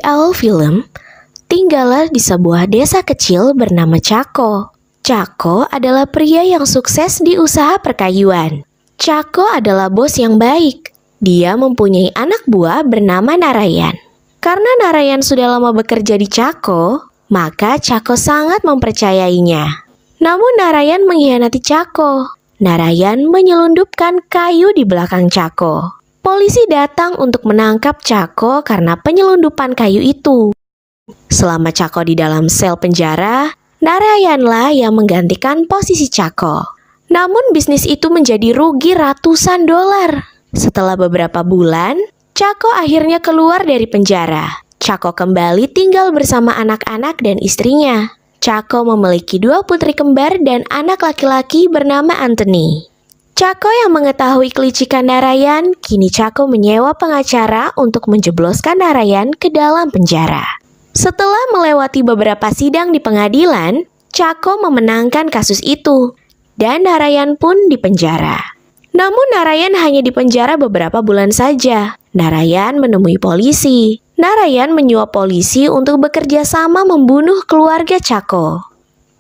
Di awal film, tinggallah di sebuah desa kecil bernama Chako. Chako adalah pria yang sukses di usaha perkayuan. Chako adalah bos yang baik. Dia mempunyai anak buah bernama Narayan. Karena Narayan sudah lama bekerja di Chako, maka Chako sangat mempercayainya. Namun Narayan mengkhianati Chako. Narayan menyelundupkan kayu di belakang Chako. Polisi datang untuk menangkap Chako karena penyelundupan kayu itu. Selama Chako di dalam sel penjara, Narayanlah yang menggantikan posisi Chako. Namun bisnis itu menjadi rugi ratusan dolar. Setelah beberapa bulan, Chako akhirnya keluar dari penjara. Chako kembali tinggal bersama anak-anak dan istrinya. Chako memiliki 2 putri kembar dan anak laki-laki bernama Anthony. Chako yang mengetahui kelicikan Narayan, kini Chako menyewa pengacara untuk menjebloskan Narayan ke dalam penjara. Setelah melewati beberapa sidang di pengadilan, Chako memenangkan kasus itu, dan Narayan pun dipenjara. Namun Narayan hanya dipenjara beberapa bulan saja. Narayan menemui polisi. Narayan menyuap polisi untuk bekerja sama membunuh keluarga Chako.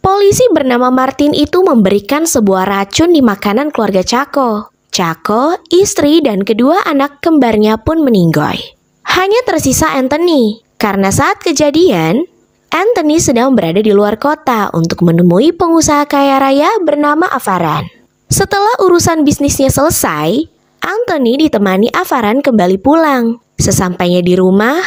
Polisi bernama Martin itu memberikan sebuah racun di makanan keluarga Chako. Chako, istri, dan kedua anak kembarnya pun meninggoy. Hanya tersisa Anthony. Karena saat kejadian, Anthony sedang berada di luar kota untuk menemui pengusaha kaya raya bernama Avaran. Setelah urusan bisnisnya selesai, Anthony ditemani Avaran kembali pulang. Sesampainya di rumah,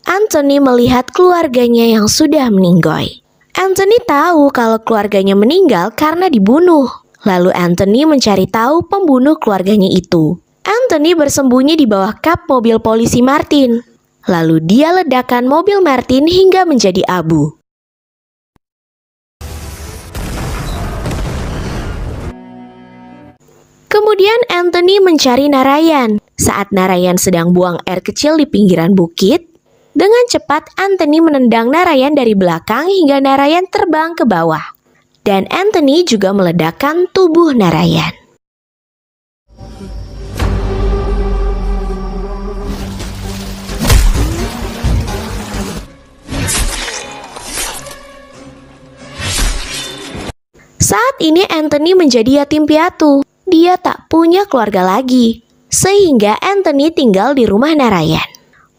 Anthony melihat keluarganya yang sudah meninggoy. Anthony tahu kalau keluarganya meninggal karena dibunuh. Lalu Anthony mencari tahu pembunuh keluarganya itu. Anthony bersembunyi di bawah kap mobil polisi Martin. Lalu dia ledakan mobil Martin hingga menjadi abu. Kemudian Anthony mencari Narayan. Saat Narayan sedang buang air kecil di pinggiran bukit, dengan cepat Anthony menendang Narayan dari belakang hingga Narayan terbang ke bawah. Dan Anthony juga meledakkan tubuh Narayan. Saat ini Anthony menjadi yatim piatu. Dia tak punya keluarga lagi, sehingga Anthony tinggal di rumah Narayan.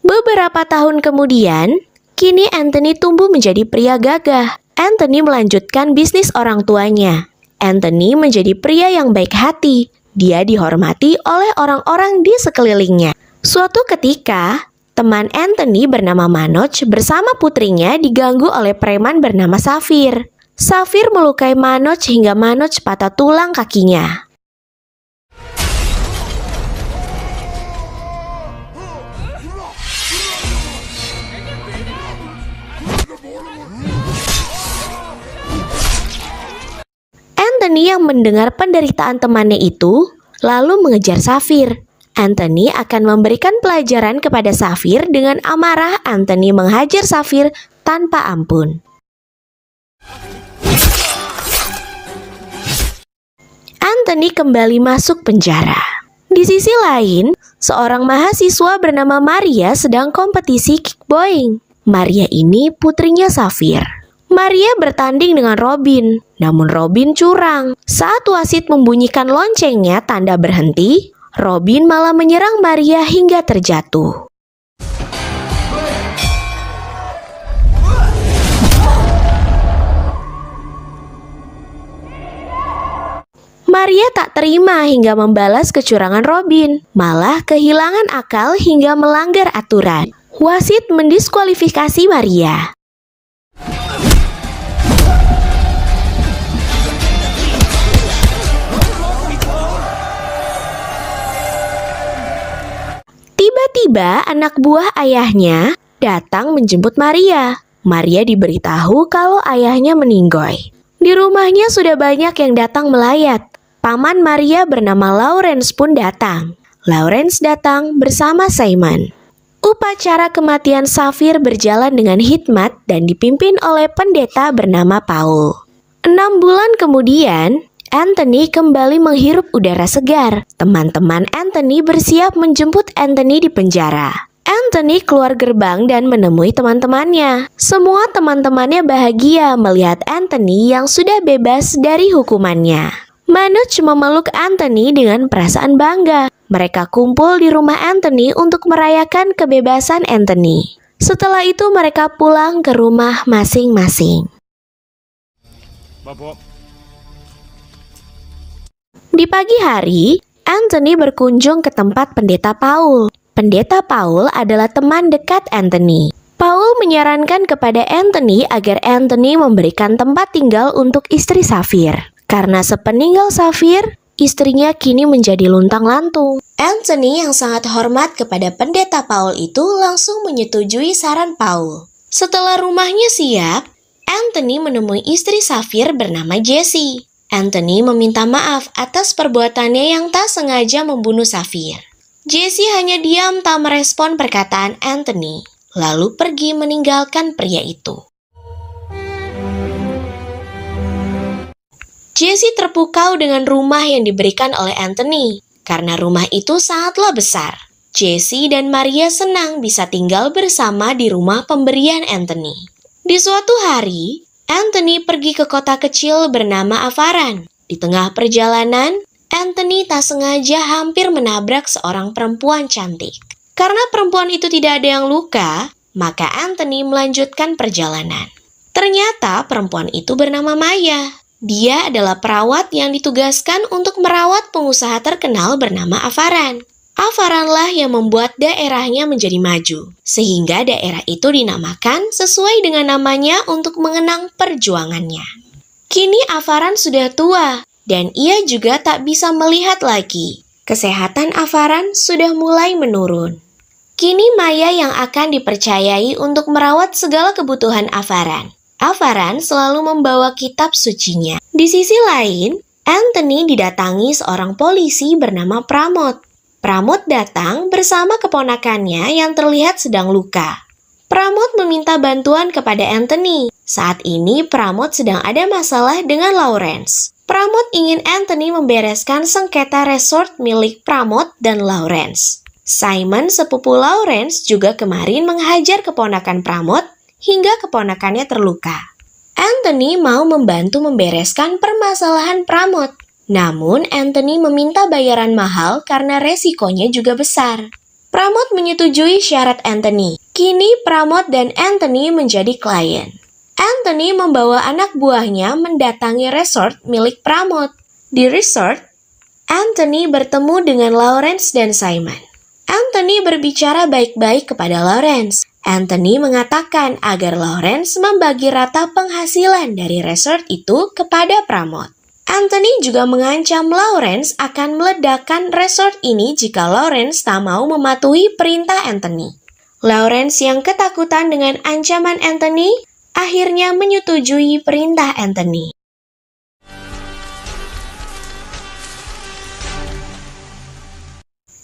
Beberapa tahun kemudian, kini Anthony tumbuh menjadi pria gagah. Anthony melanjutkan bisnis orang tuanya. Anthony menjadi pria yang baik hati. Dia dihormati oleh orang-orang di sekelilingnya. Suatu ketika, teman Anthony bernama Manoj bersama putrinya diganggu oleh preman bernama Safir. Safir melukai Manoj hingga Manoj patah tulang kakinya. Anthony yang mendengar penderitaan temannya itu, lalu mengejar Safir. Anthony akan memberikan pelajaran kepada Safir. Dengan amarah, Anthony menghajar Safir tanpa ampun. Anthony kembali masuk penjara. Di sisi lain, seorang mahasiswa bernama Maria sedang kompetisi kickboxing. Maria ini putrinya Safir. Maria bertanding dengan Robin, namun Robin curang. Saat wasit membunyikan loncengnya tanda berhenti, Robin malah menyerang Maria hingga terjatuh. Maria tak terima hingga membalas kecurangan Robin, malah kehilangan akal hingga melanggar aturan. Wasit mendiskualifikasi Maria. Tiba-tiba anak buah ayahnya datang menjemput Maria. Maria diberitahu kalau ayahnya meninggoy. Di rumahnya sudah banyak yang datang melayat. Paman Maria bernama Lawrence pun datang. Lawrence datang bersama Simon. Upacara kematian Safir berjalan dengan hikmat dan dipimpin oleh pendeta bernama Paul. 6 bulan kemudian, Anthony kembali menghirup udara segar. Teman-teman Anthony bersiap menjemput Anthony di penjara. Anthony keluar gerbang dan menemui teman-temannya. Semua teman-temannya bahagia melihat Anthony yang sudah bebas dari hukumannya. Manoj memeluk Anthony dengan perasaan bangga. Mereka kumpul di rumah Anthony untuk merayakan kebebasan Anthony. Setelah itu mereka pulang ke rumah masing-masing. Di pagi hari, Anthony berkunjung ke tempat Pendeta Paul. Pendeta Paul adalah teman dekat Anthony. Paul menyarankan kepada Anthony agar Anthony memberikan tempat tinggal untuk istri Safir. Karena sepeninggal Safir, istrinya kini menjadi luntang-lantung. Anthony yang sangat hormat kepada Pendeta Paul itu langsung menyetujui saran Paul. Setelah rumahnya siap, Anthony menemui istri Safir bernama Jessie. Anthony meminta maaf atas perbuatannya yang tak sengaja membunuh Safir. Jessie hanya diam tak merespon perkataan Anthony, lalu pergi meninggalkan pria itu. Jessie terpukau dengan rumah yang diberikan oleh Anthony, karena rumah itu sangatlah besar. Jessie dan Maria senang bisa tinggal bersama di rumah pemberian Anthony. Di suatu hari, Anthony pergi ke kota kecil bernama Avaran. Di tengah perjalanan, Anthony tak sengaja hampir menabrak seorang perempuan cantik. Karena perempuan itu tidak ada yang luka, maka Anthony melanjutkan perjalanan. Ternyata perempuan itu bernama Maya. Dia adalah perawat yang ditugaskan untuk merawat pengusaha terkenal bernama Avaran. Avaranlah yang membuat daerahnya menjadi maju, sehingga daerah itu dinamakan sesuai dengan namanya untuk mengenang perjuangannya. Kini Avaran sudah tua, dan ia juga tak bisa melihat lagi. Kesehatan Avaran sudah mulai menurun. Kini Maya yang akan dipercayai untuk merawat segala kebutuhan Avaran. Avaran selalu membawa kitab sucinya. Di sisi lain, Anthony didatangi seorang polisi bernama Pramod. Pramod datang bersama keponakannya yang terlihat sedang luka. Pramod meminta bantuan kepada Anthony. Saat ini Pramod sedang ada masalah dengan Lawrence. Pramod ingin Anthony membereskan sengketa resort milik Pramod dan Lawrence. Simon, sepupu Lawrence, juga kemarin menghajar keponakan Pramod hingga keponakannya terluka. Anthony mau membantu membereskan permasalahan Pramod. Namun, Anthony meminta bayaran mahal karena resikonya juga besar. Pramod menyetujui syarat Anthony. Kini Pramod dan Anthony menjadi klien. Anthony membawa anak buahnya mendatangi resort milik Pramod. Di resort, Anthony bertemu dengan Lawrence dan Simon. Anthony berbicara baik-baik kepada Lawrence. Anthony mengatakan agar Lawrence membagi rata penghasilan dari resort itu kepada Pramod. Anthony juga mengancam Lawrence akan meledakkan resort ini jika Lawrence tak mau mematuhi perintah Anthony. Lawrence yang ketakutan dengan ancaman Anthony, akhirnya menyetujui perintah Anthony.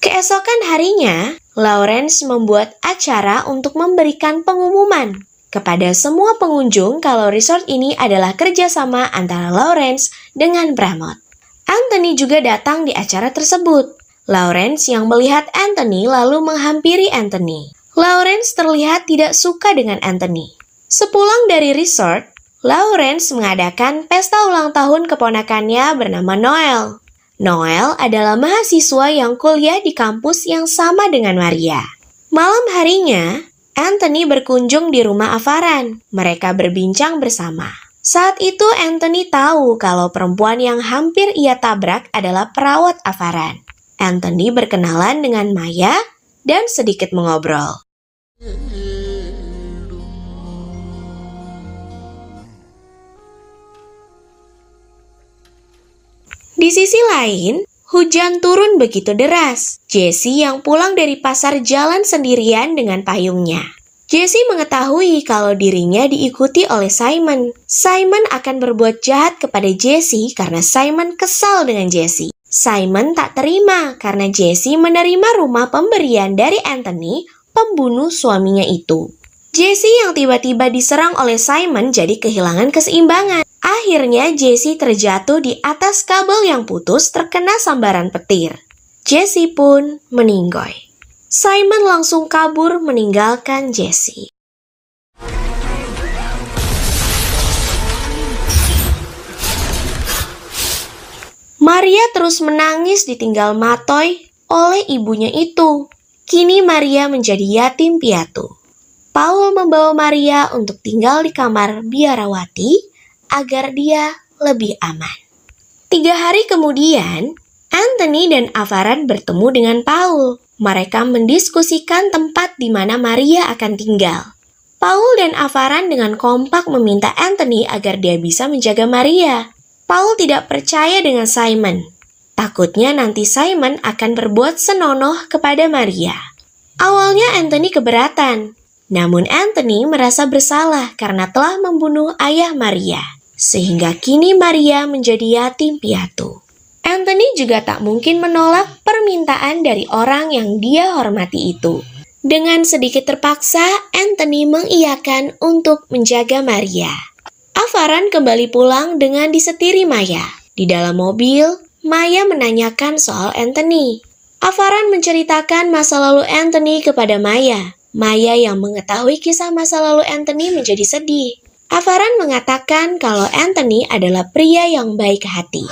Keesokan harinya, Lawrence membuat acara untuk memberikan pengumuman kepada semua pengunjung kalau resort ini adalah kerjasama antara Lawrence dengan Pramod. Anthony juga datang di acara tersebut. Lawrence yang melihat Anthony lalu menghampiri Anthony. Lawrence terlihat tidak suka dengan Anthony. Sepulang dari resort, Lawrence mengadakan pesta ulang tahun keponakannya bernama Noel. Noel adalah mahasiswa yang kuliah di kampus yang sama dengan Maria. Malam harinya, Anthony berkunjung di rumah Avaran. Mereka berbincang bersama. Saat itu Anthony tahu kalau perempuan yang hampir ia tabrak adalah perawat Avaran. Anthony berkenalan dengan Maya dan sedikit mengobrol. Di sisi lain, hujan turun begitu deras. Jessie yang pulang dari pasar jalan sendirian dengan payungnya. Jessie mengetahui kalau dirinya diikuti oleh Simon. Simon akan berbuat jahat kepada Jessie karena Simon kesal dengan Jessie. Simon tak terima karena Jessie menerima rumah pemberian dari Anthony, pembunuh suaminya itu. Jessie yang tiba-tiba diserang oleh Simon jadi kehilangan keseimbangan. Akhirnya Jessie terjatuh di atas kabel yang putus terkena sambaran petir. Jessie pun meninggoy. Simon langsung kabur meninggalkan Jessie. Maria terus menangis ditinggal Matoi oleh ibunya itu. Kini Maria menjadi yatim piatu. Paul membawa Maria untuk tinggal di kamar biarawati agar dia lebih aman. 3 hari kemudian, Anthony dan Avaran bertemu dengan Paul. Mereka mendiskusikan tempat di mana Maria akan tinggal. Paul dan Avaran dengan kompak meminta Anthony agar dia bisa menjaga Maria. Paul tidak percaya dengan Simon. Takutnya nanti Simon akan berbuat senonoh kepada Maria. Awalnya Anthony keberatan. Namun Anthony merasa bersalah karena telah membunuh ayah Maria. Sehingga kini Maria menjadi yatim piatu. Anthony juga tak mungkin menolak permintaan dari orang yang dia hormati itu. Dengan sedikit terpaksa, Anthony mengiyakan untuk menjaga Maria. Avaran kembali pulang dengan disetiri Maya. Di dalam mobil, Maya menanyakan soal Anthony. Avaran menceritakan masa lalu Anthony kepada Maya. Maya yang mengetahui kisah masa lalu Anthony menjadi sedih. Avaran mengatakan kalau Anthony adalah pria yang baik hati.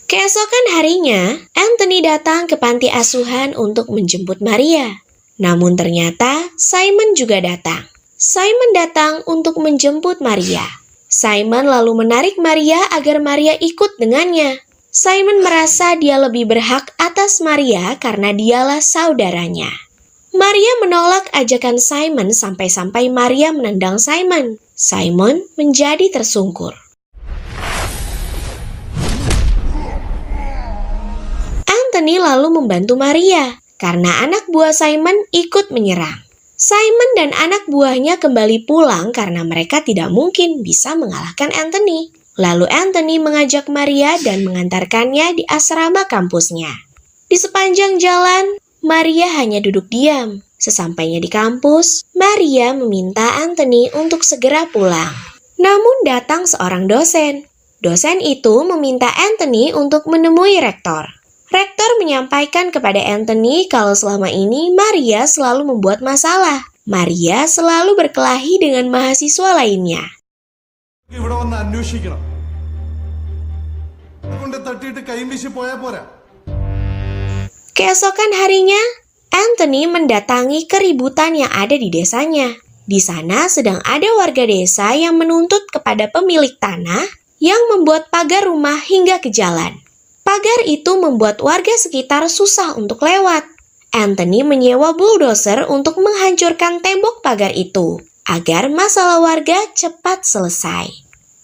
Keesokan harinya, Anthony datang ke panti asuhan untuk menjemput Maria. Namun ternyata Simon juga datang. Simon datang untuk menjemput Maria. Simon lalu menarik Maria agar Maria ikut dengannya. Simon merasa dia lebih berhak atas Maria karena dialah saudaranya. Maria menolak ajakan Simon sampai-sampai Maria menendang Simon. Simon menjadi tersungkur. Anthony lalu membantu Maria karena anak buah Simon ikut menyerang. Simon dan anak buahnya kembali pulang karena mereka tidak mungkin bisa mengalahkan Anthony. Lalu Anthony mengajak Maria dan mengantarkannya di asrama kampusnya. Di sepanjang jalan, Maria hanya duduk diam. Sesampainya di kampus, Maria meminta Anthony untuk segera pulang. Namun datang seorang dosen. Dosen itu meminta Anthony untuk menemui rektor. Rektor menyampaikan kepada Anthony kalau selama ini Maria selalu membuat masalah. Maria selalu berkelahi dengan mahasiswa lainnya. Keesokan harinya, Anthony mendatangi keributan yang ada di desanya. Di sana sedang ada warga desa yang menuntut kepada pemilik tanah yang membuat pagar rumah hingga ke jalan. Pagar itu membuat warga sekitar susah untuk lewat. Anthony menyewa bulldozer untuk menghancurkan tembok pagar itu agar masalah warga cepat selesai.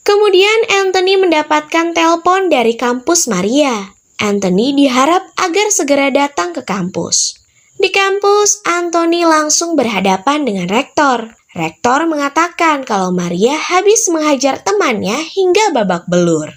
Kemudian Anthony mendapatkan telepon dari kampus Maria. Anthony diharap agar segera datang ke kampus. Di kampus, Anthony langsung berhadapan dengan rektor. Rektor mengatakan kalau Maria habis menghajar temannya hingga babak belur.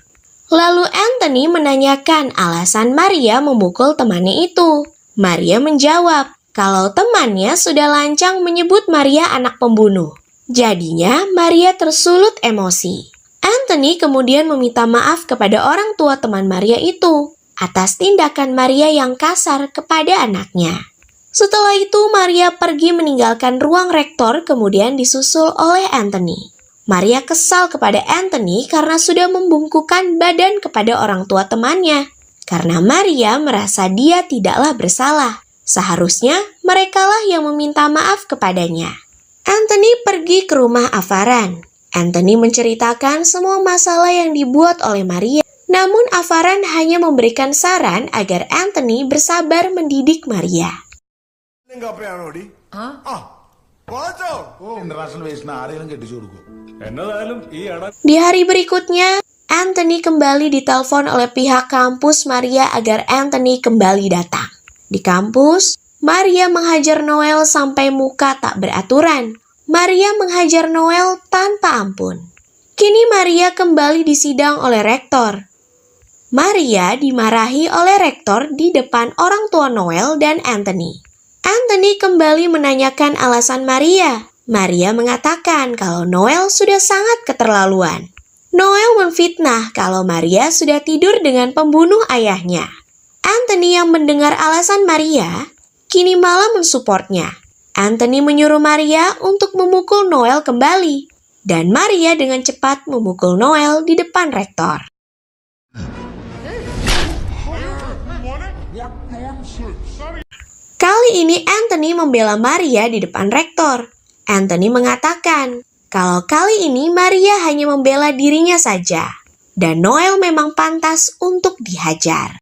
Lalu Anthony menanyakan alasan Maria memukul temannya itu. Maria menjawab kalau temannya sudah lancang menyebut Maria anak pembunuh. Jadinya Maria tersulut emosi. Anthony kemudian meminta maaf kepada orang tua teman Maria itu atas tindakan Maria yang kasar kepada anaknya. Setelah itu Maria pergi meninggalkan ruang rektor kemudian disusul oleh Anthony. Maria kesal kepada Anthony karena sudah membungkukkan badan kepada orang tua temannya. Karena Maria merasa dia tidaklah bersalah. Seharusnya merekalah yang meminta maaf kepadanya. Anthony pergi ke rumah Avaran. Anthony menceritakan semua masalah yang dibuat oleh Maria. Namun Avaran hanya memberikan saran agar Anthony bersabar mendidik Maria. Di hari berikutnya, Anthony kembali ditelepon oleh pihak kampus Maria agar Anthony kembali datang. Di kampus, Maria menghajar Noel sampai muka tak beraturan. Maria menghajar Noel tanpa ampun. Kini Maria kembali disidang oleh rektor. Maria dimarahi oleh rektor di depan orang tua Noel dan Anthony. Anthony kembali menanyakan alasan Maria. Maria mengatakan kalau Noel sudah sangat keterlaluan. Noel memfitnah kalau Maria sudah tidur dengan pembunuh ayahnya. Anthony yang mendengar alasan Maria, kini malah mensupportnya. Anthony menyuruh Maria untuk memukul Noel kembali, dan Maria dengan cepat memukul Noel di depan rektor. Kali ini Anthony membela Maria di depan rektor. Anthony mengatakan kalau kali ini Maria hanya membela dirinya saja, dan Noel memang pantas untuk dihajar.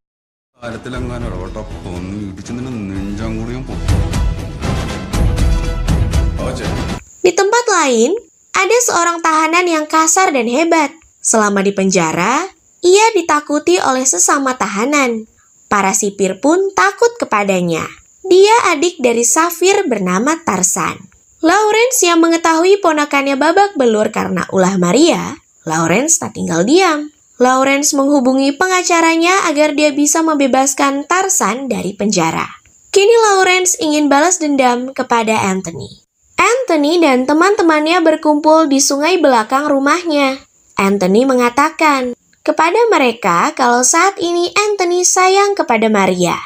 Di tempat lain, ada seorang tahanan yang kasar dan hebat. Selama di penjara, ia ditakuti oleh sesama tahanan. Para sipir pun takut kepadanya. Dia adik dari Safir bernama Tarzan. Lawrence yang mengetahui ponakannya babak belur karena ulah Maria, Lawrence tak tinggal diam. Lawrence menghubungi pengacaranya agar dia bisa membebaskan Tarzan dari penjara. Kini Lawrence ingin balas dendam kepada Anthony. Anthony dan teman-temannya berkumpul di sungai belakang rumahnya. Anthony mengatakan kepada mereka kalau saat ini Anthony sayang kepada Maria.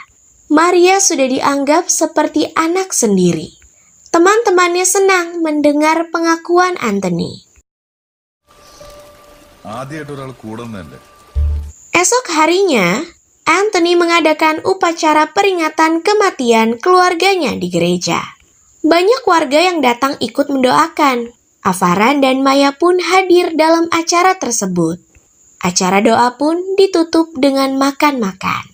Maria sudah dianggap seperti anak sendiri. Teman-temannya senang mendengar pengakuan Anthony. Esok harinya, Anthony mengadakan upacara peringatan kematian keluarganya di gereja. Banyak warga yang datang ikut mendoakan. Avaran dan Maya pun hadir dalam acara tersebut. Acara doa pun ditutup dengan makan-makan.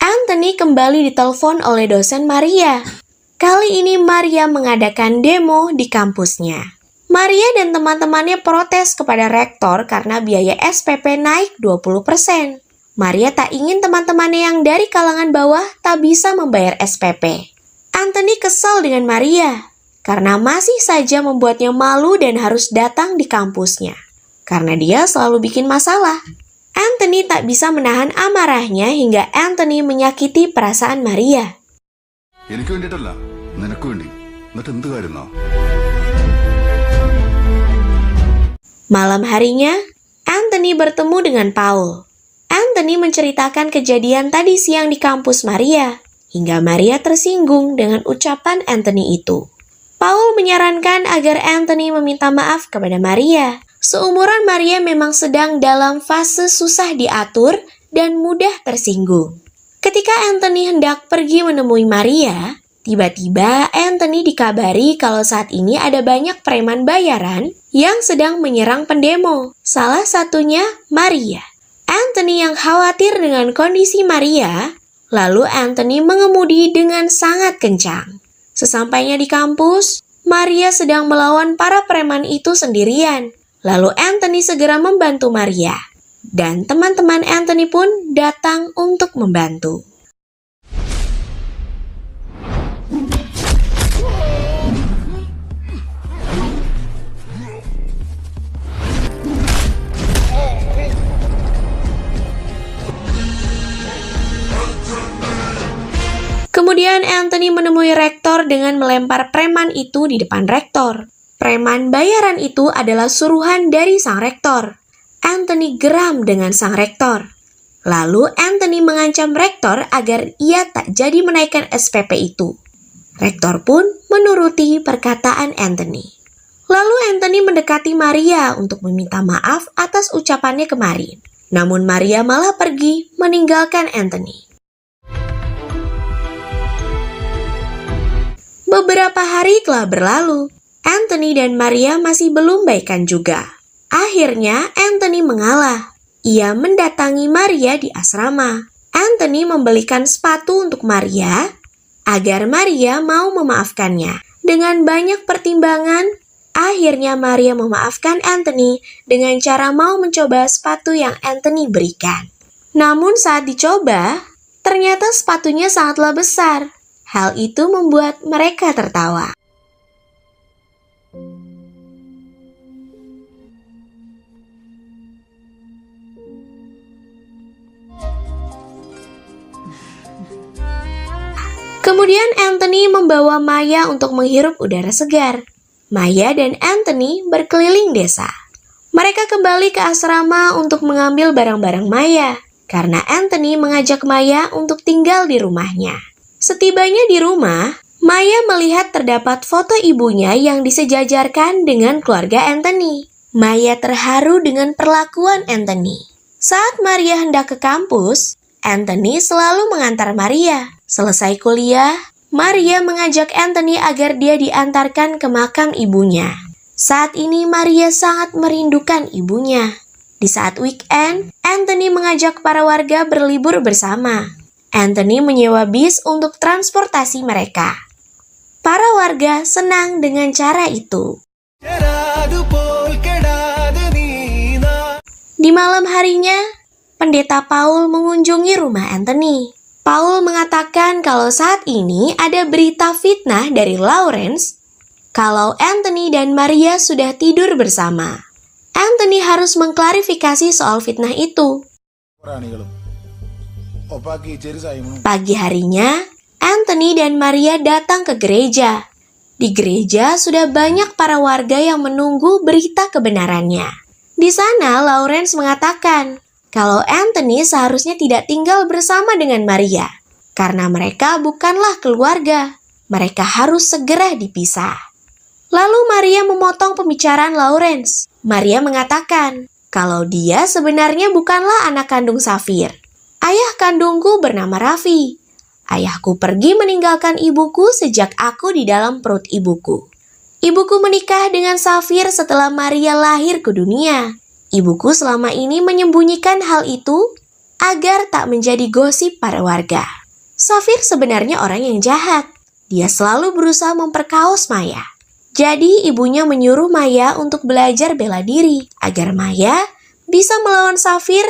Anthony kembali ditelepon oleh dosen Maria. Kali ini Maria mengadakan demo di kampusnya. Maria dan teman-temannya protes kepada rektor karena biaya SPP naik 20%. Maria tak ingin teman-temannya yang dari kalangan bawah tak bisa membayar SPP. Anthony kesal dengan Maria karena masih saja membuatnya malu dan harus datang di kampusnya. Karena dia selalu bikin masalah. Anthony tak bisa menahan amarahnya hingga Anthony menyakiti perasaan Maria. Malam harinya, Anthony bertemu dengan Paul. Anthony menceritakan kejadian tadi siang di kampus Maria, hingga Maria tersinggung dengan ucapan Anthony itu. Paul menyarankan agar Anthony meminta maaf kepada Maria. Seumuran Maria memang sedang dalam fase susah diatur dan mudah tersinggung. Ketika Anthony hendak pergi menemui Maria, tiba-tiba Anthony dikabari kalau saat ini ada banyak preman bayaran yang sedang menyerang pendemo. Salah satunya Maria. Anthony yang khawatir dengan kondisi Maria, lalu Anthony mengemudi dengan sangat kencang. Sesampainya di kampus, Maria sedang melawan para preman itu sendirian. Lalu Anthony segera membantu Maria, dan teman-teman Anthony pun datang untuk membantu. Kemudian Anthony menemui rektor dengan melempar preman itu di depan rektor. Preman bayaran itu adalah suruhan dari sang rektor. Anthony geram dengan sang rektor. Lalu Anthony mengancam rektor agar ia tak jadi menaikkan SPP itu. Rektor pun menuruti perkataan Anthony. Lalu Anthony mendekati Maria untuk meminta maaf atas ucapannya kemarin. Namun Maria malah pergi meninggalkan Anthony. Beberapa hari telah berlalu. Anthony dan Maria masih belum baikan juga. Akhirnya Anthony mengalah. Ia mendatangi Maria di asrama. Anthony membelikan sepatu untuk Maria agar Maria mau memaafkannya. Dengan banyak pertimbangan, akhirnya Maria memaafkan Anthony dengan cara mau mencoba sepatu yang Anthony berikan. Namun saat dicoba, ternyata sepatunya sangatlah besar. Hal itu membuat mereka tertawa. Kemudian Anthony membawa Maya untuk menghirup udara segar. Maya dan Anthony berkeliling desa. Mereka kembali ke asrama untuk mengambil barang-barang Maya, karena Anthony mengajak Maya untuk tinggal di rumahnya. Setibanya di rumah, Maya melihat terdapat foto ibunya yang disejajarkan dengan keluarga Anthony. Maya terharu dengan perlakuan Anthony. Saat Maria hendak ke kampus, Anthony selalu mengantar Maria. Selesai kuliah, Maria mengajak Anthony agar dia diantarkan ke makam ibunya. Saat ini Maria sangat merindukan ibunya. Di saat weekend, Anthony mengajak para warga berlibur bersama. Anthony menyewa bis untuk transportasi mereka. Para warga senang dengan cara itu. Di malam harinya, Pendeta Paul mengunjungi rumah Anthony. Paul mengatakan kalau saat ini ada berita fitnah dari Lawrence kalau Anthony dan Maria sudah tidur bersama. Anthony harus mengklarifikasi soal fitnah itu. Pagi harinya, Anthony dan Maria datang ke gereja. Di gereja sudah banyak para warga yang menunggu berita kebenarannya. Di sana, Lawrence mengatakan kalau Anthony seharusnya tidak tinggal bersama dengan Maria, karena mereka bukanlah keluarga. Mereka harus segera dipisah. Lalu Maria memotong pembicaraan Lawrence. Maria mengatakan kalau dia sebenarnya bukanlah anak kandung Safir. Ayah kandungku bernama Raffi. Ayahku pergi meninggalkan ibuku sejak aku di dalam perut ibuku. Ibuku menikah dengan Safir setelah Maria lahir ke dunia. Ibuku selama ini menyembunyikan hal itu agar tak menjadi gosip para warga. Safir sebenarnya orang yang jahat. Dia selalu berusaha memperkaos Maya. Jadi ibunya menyuruh Maya untuk belajar bela diri agar Maya bisa melawan Safir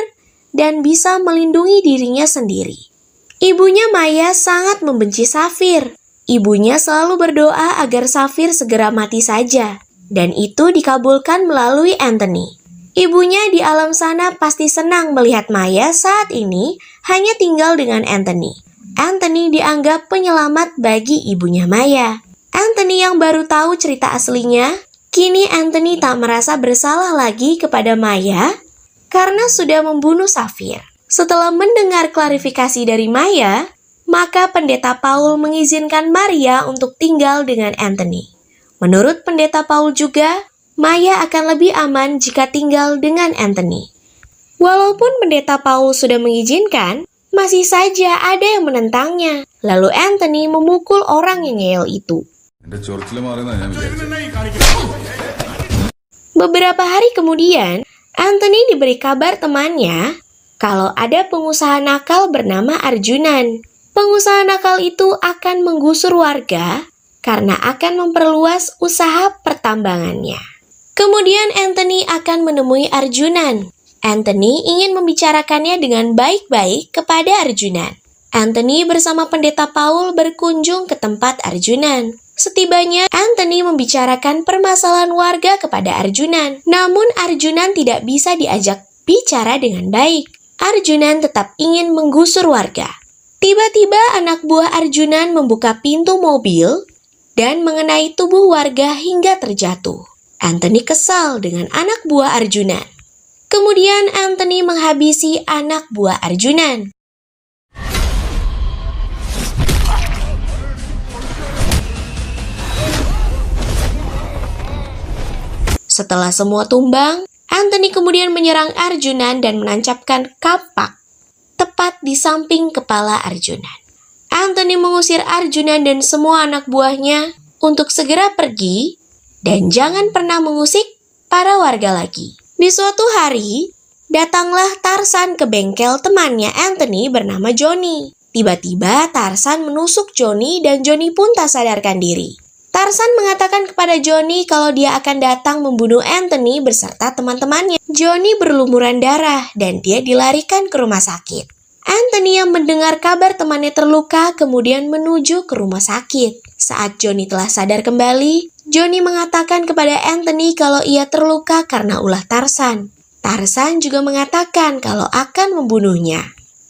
dan bisa melindungi dirinya sendiri. Ibunya Maya sangat membenci Safir. Ibunya selalu berdoa agar Safir segera mati saja, dan itu dikabulkan melalui Anthony. Ibunya di alam sana pasti senang melihat Maya saat ini hanya tinggal dengan Anthony. Anthony dianggap penyelamat bagi ibunya Maya. Anthony yang baru tahu cerita aslinya, kini Anthony tak merasa bersalah lagi kepada Maya karena sudah membunuh Safir. Setelah mendengar klarifikasi dari Maya, maka Pendeta Paul mengizinkan Maria untuk tinggal dengan Anthony. Menurut Pendeta Paul juga, Maya akan lebih aman jika tinggal dengan Anthony. Walaupun Pendeta Paul sudah mengizinkan, masih saja ada yang menentangnya. Lalu Anthony memukul orang yang ngeyel itu. Beberapa hari kemudian, Anthony diberi kabar temannya kalau ada pengusaha nakal bernama Arjunan. Pengusaha nakal itu akan menggusur warga karena akan memperluas usaha pertambangannya. Kemudian Anthony akan menemui Arjunan. Anthony ingin membicarakannya dengan baik-baik kepada Arjunan. Anthony bersama Pendeta Paul berkunjung ke tempat Arjunan. Setibanya, Anthony membicarakan permasalahan warga kepada Arjunan. Namun Arjunan tidak bisa diajak bicara dengan baik. Arjunan tetap ingin menggusur warga. Tiba-tiba anak buah Arjunan membuka pintu mobil dan mengenai tubuh warga hingga terjatuh. Anthony kesal dengan anak buah Arjunan. Kemudian Anthony menghabisi anak buah Arjunan. Setelah semua tumbang, Anthony kemudian menyerang Arjunan dan menancapkan kapak tepat di samping kepala Arjunan. Anthony mengusir Arjunan dan semua anak buahnya untuk segera pergi dan jangan pernah mengusik para warga lagi. Di suatu hari, datanglah Tarzan ke bengkel temannya Anthony bernama Johnny. Tiba-tiba Tarzan menusuk Johnny dan Johnny pun tak sadarkan diri. Tarzan mengatakan kepada Johnny kalau dia akan datang membunuh Anthony beserta teman-temannya. Johnny berlumuran darah dan dia dilarikan ke rumah sakit. Anthony yang mendengar kabar temannya terluka kemudian menuju ke rumah sakit. Saat Johnny telah sadar kembali, Johnny mengatakan kepada Anthony kalau ia terluka karena ulah Tarzan. Tarzan juga mengatakan kalau akan membunuhnya.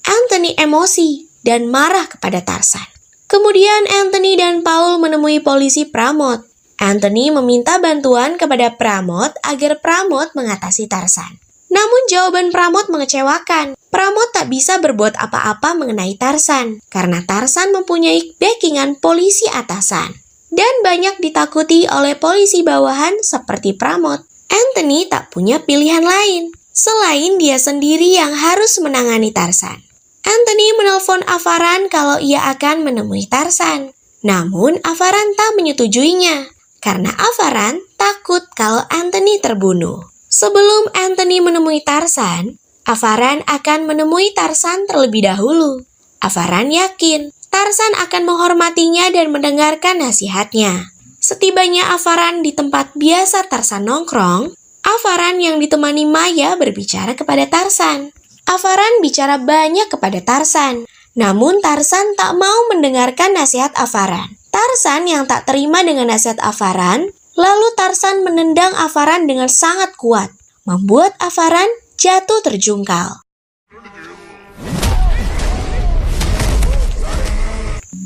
Anthony emosi dan marah kepada Tarzan. Kemudian Anthony dan Paul menemui polisi Pramod. Anthony meminta bantuan kepada Pramod agar Pramod mengatasi Tarzan. Namun jawaban Pramod mengecewakan. Pramod tak bisa berbuat apa-apa mengenai Tarzan, karena Tarzan mempunyai backingan polisi atasan. Dan banyak ditakuti oleh polisi bawahan seperti Pramod. Anthony tak punya pilihan lain, selain dia sendiri yang harus menangani Tarzan. Anthony menelpon Avaran kalau ia akan menemui Tarzan. Namun Avaran tak menyetujuinya, karena Avaran takut kalau Anthony terbunuh. Sebelum Anthony menemui Tarzan, Avaran akan menemui Tarzan terlebih dahulu. Avaran yakin Tarzan akan menghormatinya dan mendengarkan nasihatnya. Setibanya Avaran di tempat biasa Tarzan nongkrong, Avaran yang ditemani Maya berbicara kepada Tarzan. Avaran bicara banyak kepada Tarzan, namun Tarzan tak mau mendengarkan nasihat Avaran. Tarzan yang tak terima dengan nasihat Avaran, lalu Tarzan menendang Avaran dengan sangat kuat, membuat Avaran jatuh terjungkal.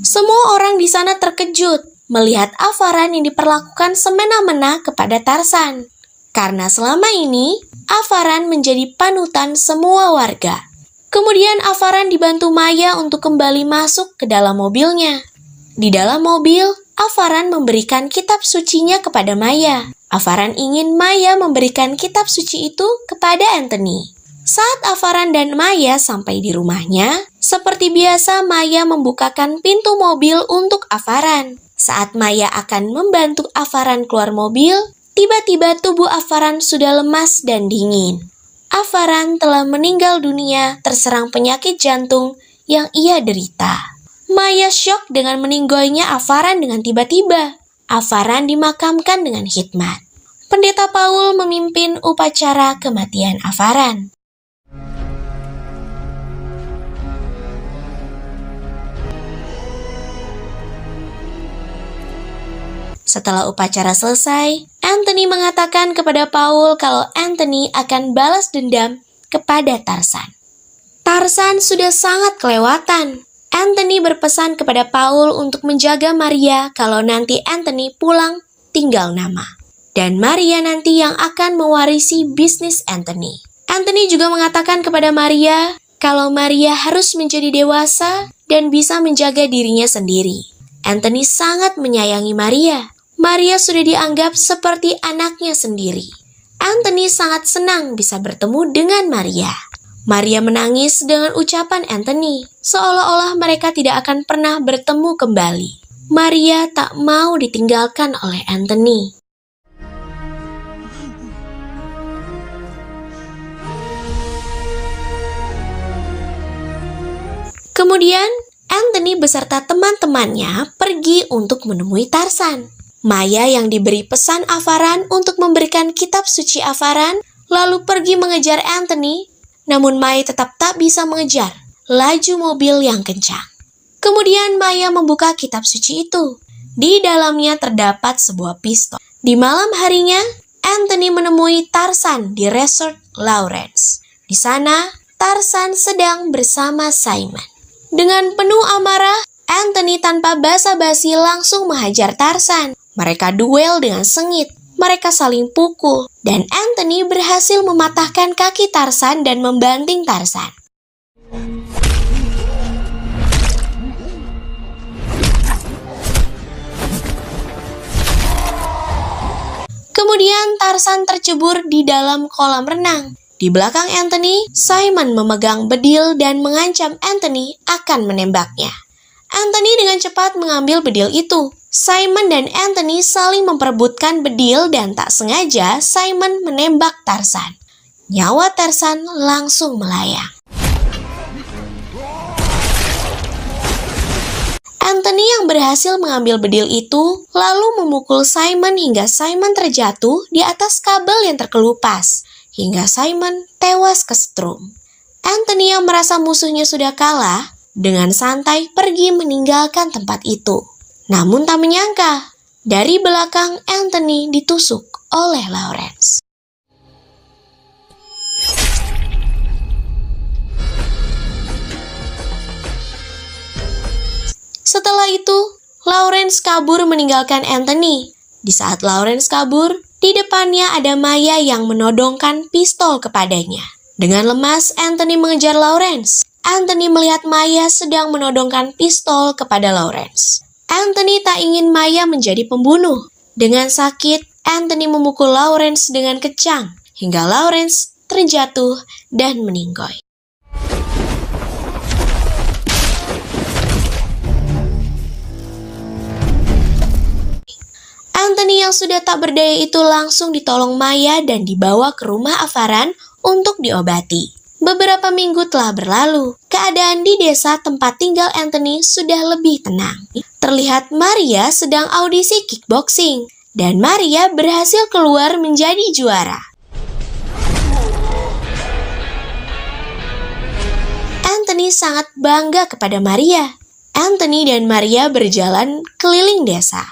Semua orang di sana terkejut melihat Avaran yang diperlakukan semena-mena kepada Tarzan, karena selama ini Avaran menjadi panutan semua warga. Kemudian Avaran dibantu Maya untuk kembali masuk ke dalam mobilnya. Di dalam mobil, Avaran memberikan kitab sucinya kepada Maya. Avaran ingin Maya memberikan kitab suci itu kepada Anthony. Saat Avaran dan Maya sampai di rumahnya, seperti biasa Maya membukakan pintu mobil untuk Avaran. Saat Maya akan membantu Avaran keluar mobil, tiba-tiba tubuh Avaran sudah lemas dan dingin. Avaran telah meninggal dunia terserang penyakit jantung yang ia derita. Maya syok dengan meninggalnya Avaran dengan tiba-tiba. Avaran dimakamkan dengan hikmat. Pendeta Paul memimpin upacara kematian Avaran. Setelah upacara selesai, Anthony mengatakan kepada Paul kalau Anthony akan balas dendam kepada Tarzan. Tarzan sudah sangat kelewatan. Anthony berpesan kepada Paul untuk menjaga Maria kalau nanti Anthony pulang tinggal nama. Dan Maria nanti yang akan mewarisi bisnis Anthony. Anthony juga mengatakan kepada Maria kalau Maria harus menjadi dewasa dan bisa menjaga dirinya sendiri. Anthony sangat menyayangi Maria. Maria sudah dianggap seperti anaknya sendiri. Anthony sangat senang bisa bertemu dengan Maria. Maria menangis dengan ucapan Anthony, seolah-olah mereka tidak akan pernah bertemu kembali. Maria tak mau ditinggalkan oleh Anthony. Kemudian, Anthony beserta teman-temannya pergi untuk menemui Tarzan. Maya yang diberi pesan Avaran untuk memberikan kitab suci Avaran, lalu pergi mengejar Anthony. Namun Maya tetap tak bisa mengejar laju mobil yang kencang. Kemudian Maya membuka kitab suci itu. Di dalamnya terdapat sebuah pistol. Di malam harinya, Anthony menemui Tarzan di resort Lawrence. Di sana, Tarzan sedang bersama Simon. Dengan penuh amarah, Anthony tanpa basa-basi langsung menghajar Tarzan. Mereka duel dengan sengit. Mereka saling pukul, dan Anthony berhasil mematahkan kaki Tarzan dan membanting Tarzan. Kemudian Tarzan tercebur di dalam kolam renang. Di belakang Anthony, Simon memegang bedil dan mengancam Anthony akan menembaknya. Anthony dengan cepat mengambil bedil itu. Simon dan Anthony saling memperebutkan bedil dan tak sengaja Simon menembak Tarzan. Nyawa Tarzan langsung melayang. Anthony yang berhasil mengambil bedil itu lalu memukul Simon hingga Simon terjatuh di atas kabel yang terkelupas, hingga Simon tewas kesetrum. Anthony yang merasa musuhnya sudah kalah, dengan santai pergi meninggalkan tempat itu. Namun tak menyangka, dari belakang Anthony ditusuk oleh Lawrence. Setelah itu, Lawrence kabur meninggalkan Anthony. Di saat Lawrence kabur, di depannya ada Maya yang menodongkan pistol kepadanya. Dengan lemas, Anthony mengejar Lawrence. Anthony melihat Maya sedang menodongkan pistol kepada Lawrence. Anthony tak ingin Maya menjadi pembunuh. Dengan sakit, Anthony memukul Lawrence dengan kencang hingga Lawrence terjatuh dan meninggoy. Anthony yang sudah tak berdaya itu langsung ditolong Maya dan dibawa ke rumah Avaran untuk diobati. Beberapa minggu telah berlalu, keadaan di desa tempat tinggal Anthony sudah lebih tenang. Terlihat Maria sedang audisi kickboxing, dan Maria berhasil keluar menjadi juara. Anthony sangat bangga kepada Maria. Anthony dan Maria berjalan keliling desa.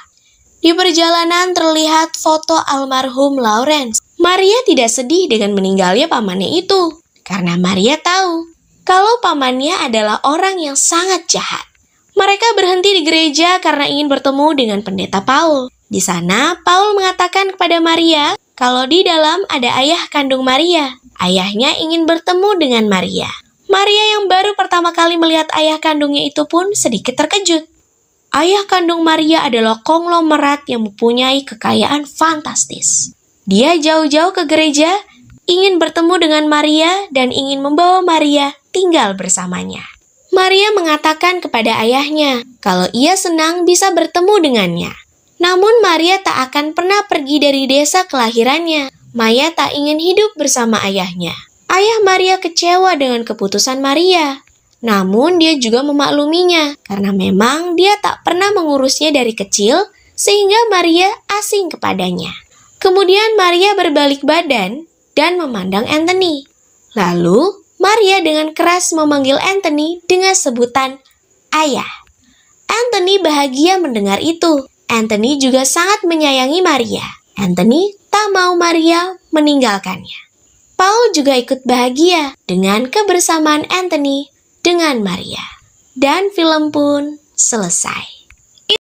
Di perjalanan terlihat foto almarhum Lawrence. Maria tidak sedih dengan meninggalnya pamannya itu, karena Maria tahu kalau pamannya adalah orang yang sangat jahat. Mereka berhenti di gereja karena ingin bertemu dengan pendeta Paul. Di sana, Paul mengatakan kepada Maria kalau di dalam ada ayah kandung Maria. Ayahnya ingin bertemu dengan Maria. Maria yang baru pertama kali melihat ayah kandungnya itu pun sedikit terkejut. Ayah kandung Maria adalah konglomerat yang mempunyai kekayaan fantastis. Dia jauh-jauh ke gereja, ingin bertemu dengan Maria dan ingin membawa Maria tinggal bersamanya. Maria mengatakan kepada ayahnya kalau ia senang bisa bertemu dengannya. Namun Maria tak akan pernah pergi dari desa kelahirannya. Maya tak ingin hidup bersama ayahnya. Ayah Maria kecewa dengan keputusan Maria. Namun dia juga memakluminya karena memang dia tak pernah mengurusnya dari kecil sehingga Maria asing kepadanya. Kemudian Maria berbalik badan dan memandang Anthony. Lalu Maria dengan keras memanggil Anthony dengan sebutan ayah. Anthony bahagia mendengar itu. Anthony juga sangat menyayangi Maria. Anthony tak mau Maria meninggalkannya. Paul juga ikut bahagia dengan kebersamaan Anthony dengan Maria. Dan film pun selesai.